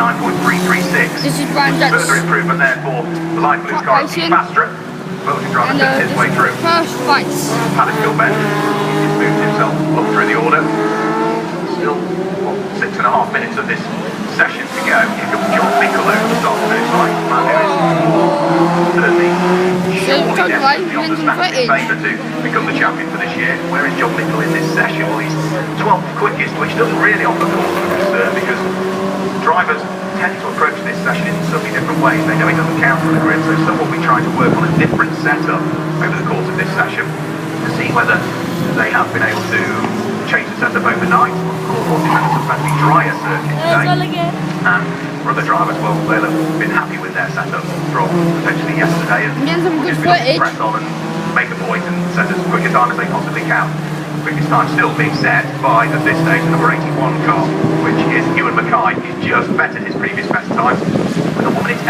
29.336. This is Brian Jones. Further improvement there for the light blue car, faster. Belgian driver sets his way through. First race. Paddock bend. He's moved himself up through the order. Still, 6.5 minutes of this session to go. Here comes John Bigelow to start the finish line. Man who is certainly surely desperately on the standing favour to become the champion for this year. Where is John Bigelow in this session? Well, he's 12th quickest, which doesn't really offer cause for concern because drivers tend to approach this session in so many different ways. They know it doesn't count for the grid, so some will be trying to work on a different setup over the course of this session to see whether they have been able to change the setup overnight. Of course, it's a slightly drier circuit today. And for other drivers, well, they'll have been happy with their setup from potentially yesterday and just be able to press on and make a point and set as quick a time as they possibly can. Quickest time still being set by, at this stage, the number 81 car, which is Ewan Mackay. He's just bettered his previous best time with a 1 minute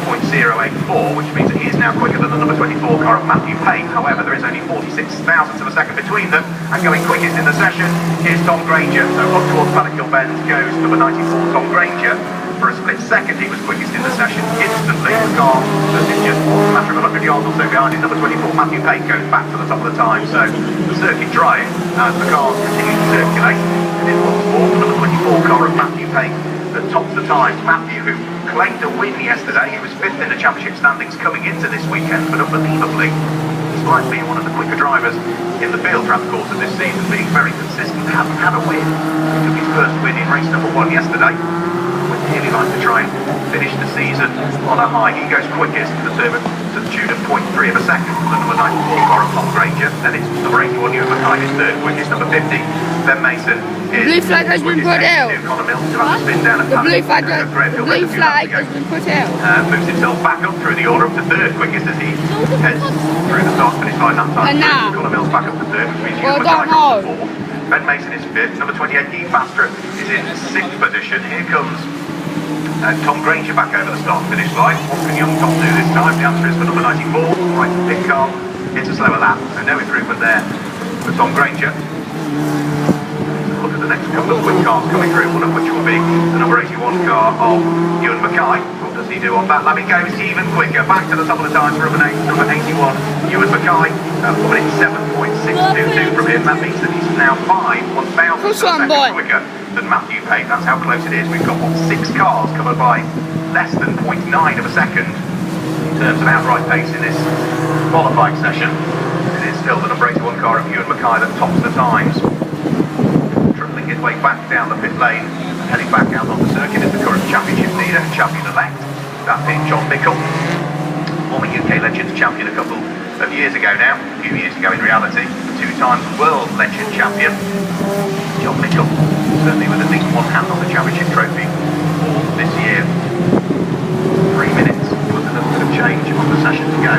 8.084, which means that he is now quicker than the number 24 car of Matthew Payne. However, there is only 46 thousandths of a second between them, and going quickest in the session is Tom Granger. So up towards Paddock Bend goes number 94, Tom Granger. For a split second, he was quickest in the session. Instantly, the car that is just a matter of 100 yards or so behind his number 24, Matthew Payne, goes back to the top of the time. So the circuit drying as the cars continue to circulate. It is once more the number 24 car of Matthew Payne that tops the times. Matthew, who claimed a win yesterday, he was 5th in the championship standings coming into this weekend, but unbelievably, despite being one of the quicker drivers in the field throughout the course of this season, being very consistent, hasn't had a win. He took his first win in race number 1 yesterday. Would really like to try and finish the season on a high. He goes quickest to the tune of 0.3 of a second for the number 94 car of Tom Granger. Then it's number 81, Ewan Mackay, is third quickest. Number 50, Ben Mason is blue flag has been put out. Connor Mills, who has a spin down at The blue flag has been put out. Moves himself back up through the order up to third quickest as he heads through the start finish line that time. Connor Mills back up to third, which means Ewan Mackay comes to 4th. Ben Mason is 5th. Number 28, Guy Fastra, is in 6th position. Here comes Tom Granger back over the start-finish line. What can young Tom do this time? The answer is for number 94, right pit car. It's a slower lap, so no improvement there for Tom Granger. Look at the next couple of quick cars coming through, one of which will be the number 81 car of Ewan Mackay. What does he do on that lap? He goes even quicker, back to the top of the times for number 81, Ewan Mackay. 1 minute 7.622 from him. That means that he's now 1,000 seconds quicker than Matthew Payne. That's how close it is. We've got 6 cars covered by less than 0.9 of a second in terms of outright pace in this qualifying session. It is still the number 81 car of Ewan Mackay that tops the times. Trundling his way back down the pit lane and heading back out on the circuit is the current championship leader, champion-elect. That being John Bickle, former UK Legends champion a couple of years ago now, a few years ago in reality, 2-time world legend champion, John Bickle. Certainly with at least one hand on the championship trophy for this year. 3 minutes with a little bit of change on the session to go.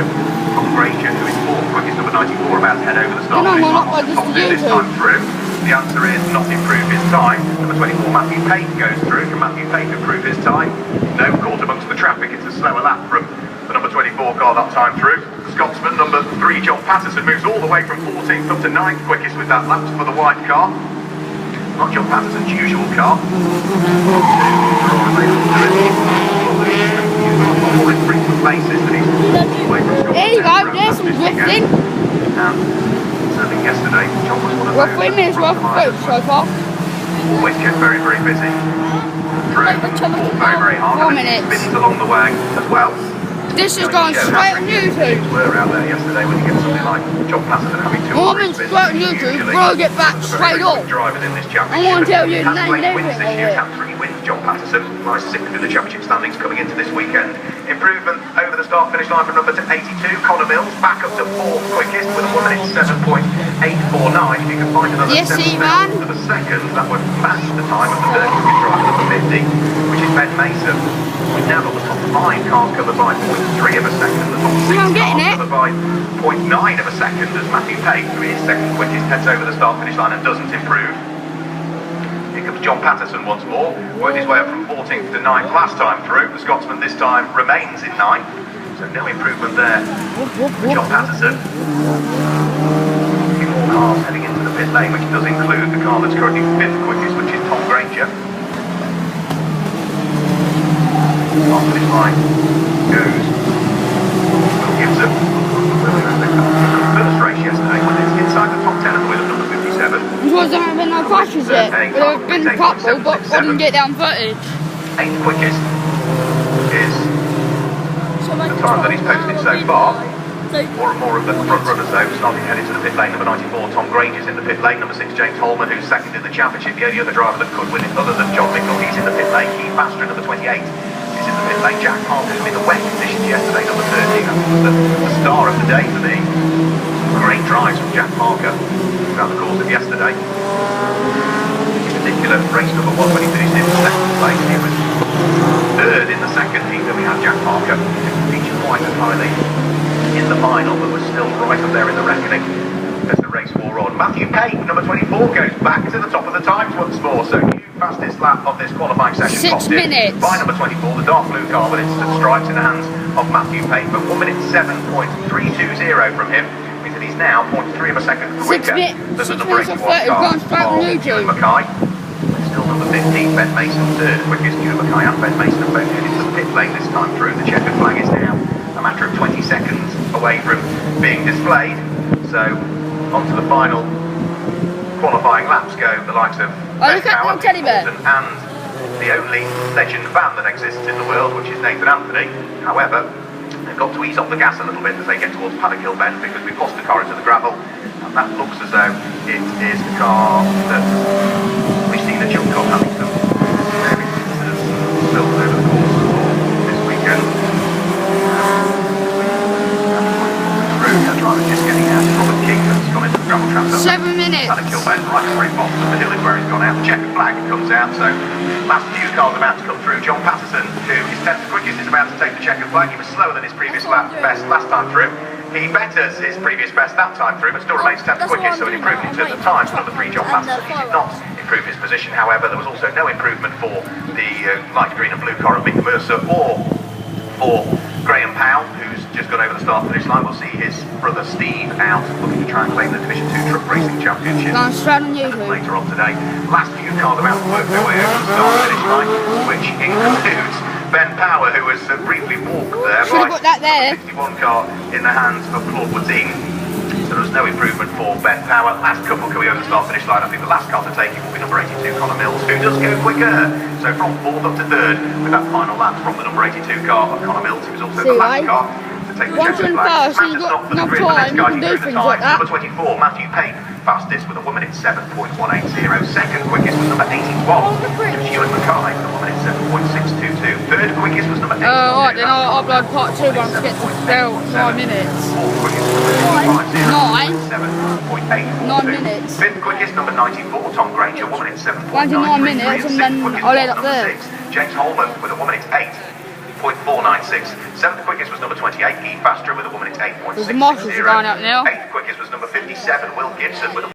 Tom Granger, who is 4th quickest, number 94, about to head over the start finish line. What's Tom do this time through? The answer is not improve his time. Number 24, Matthew Payne, goes through. Can Matthew Payne improve his time? No, caught amongst the traffic. It's a slower lap from the number 24 car that time through. Scotsman number 3, John Patterson, moves all the way from 14th up to 9th quickest with that lap for the white car. Not John Patterson's usual car. More infrequent basis that he's away from Scotland. There you go, there's some drifting. Certainly yesterday, John was one of those. 3 minutes worth of food so far. Always kept very, very busy. Through very, very hard. 4 minutes. Spins along the way as well. This is going straight on YouTube. Were out there yesterday when you get something like John Patterson having 2 Mormons straight on YouTube, we'll get back straight off. I want to tell you the name and everything. Had 3 wins, John Patterson, nice 6th in the championship standings coming into this weekend. Improvement over the start-finish line from number 82, Connor Mills, back up to 4th quickest with a 1 minute 7.849. If you can find another 7 seconds of a second, that would match the time of the third quickest driver, number 50, which is Ben Mason. We've now got the top 5 cars covered by 0.3 of a second, the top 6 cars covered by 0.9 of a second as Matthew Payne, who is 2nd quickest, heads over the start-finish line and doesn't improve. Here comes John Patterson once more, worked his way up from 14th to 9th last time through. The Scotsman this time remains in 9th, so no improvement there for John Patterson. A few more cars heading into the pit lane, which does include the car that's currently 5th quickest, which is Tom Granger. Start finish line goes Will Gibson. First race yesterday when it's inside the top 10 at the wheel of number 57. It wasn't having no crashes yet. There have been a couple, but I didn't get down footage. 8th quickest is the time that he's posted so far. More and more of the front runners though starting heading to the pit lane. Number 94 Tom Granger's in the pit lane. Number 6 James Holman, who's second in the championship. The only other driver that could win it other than John Mickle, he's in the pit lane. Keith Baxter, number 28, is in the pit lane. Jack Parker, who in the wet conditions yesterday, number 13, that was the star of the day for me. Great drives from Jack Parker throughout the course of yesterday. In particular, race number 1 when he finished in second place, he was third in the second heat that we had Jack Parker. Didn't feature quite as highly in the final, but was still right up there in the reckoning as the race wore on. Matthew Payne, number 24, goes back to the top of the times once more. So new fastest lap of this qualifying session. 6 minutes. By number 24, the dark blue car with its stripes in the hands of Matthew Payne. But 1 minute 7.320 from him means that he's now 0.3 of a second quicker than the number 81 car of Ewan Mackay. Still number 15, Ben Mason, third quickest. Ewan Mackay and Ben Mason have both headed to the pit lane this time through. The checkered flag is now a matter of 20 seconds away from being displayed. So on to the final qualifying laps go the likes of Ben Power, and the only legend fan that exists in the world, which is Nathan Anthony. However, they've got to ease off the gas a little bit as they get towards Paddock Hill Bend, because we've lost the car into the gravel, and that looks as though it is the car that we've seen a chunk of having some spilled over the course of this weekend. The driver's just getting out. Robert King has gone into the gravel trap. 7 minutes. Paddock Hill Bend, right at the very bottom of the hill is where he's gone out. The checkered flag comes out, so last few cars about to come through. John Patterson, who is 10th quickest, is about to take the checkered flag. He was slower than his previous best last time through. He betters his previous best that time through, but still remains 10th quickest, so an improvement in terms of time for number 3 John Patterson. He did not improve his position, however. There was also no improvement for the light green and blue car of Mick Mercer or for Graham Powell, who's just gone over the start finish line. We'll see his brother Steve out looking to try and claim the Division 2 Truck Racing Championship later on today. Last few cars about to work their way over the start finish line, which includes Ben Power, who was briefly walked there by the 61 car in the hands of Claude Woodine. So there was no improvement for Ben Power. Last couple coming over the start finish line. I think the last car to take it will be number 82 Connor Mills, who does go quicker. So from 4th up to 3rd with that final lap from the number 82 car of Connor Mills, who was also the last car to take the checkered flag. Matters not for the grid, the next guy to do the time. Number 24, Matthew Payne, fastest with a 1 minute 7.180. Second quickest was number 81, Ewan Mackay, with a 1 minute 7.622. Third quickest was number 8. Alright, then I'll upload part 2 once I get to about 9 minutes. Fourth quickest was number 9? 7.8. 9 minutes. Fifth quickest, number 94, Tom Granger, 1 minute 7.9. 9 minutes, and then I'll end up there. 6, James Holman with a 1 minute 8.496. Seventh quickest was number 28, Guy Fastra with a 1 minute 8.660. The marshals are going up now. Eighth quickest was number 57, Will Gibson with a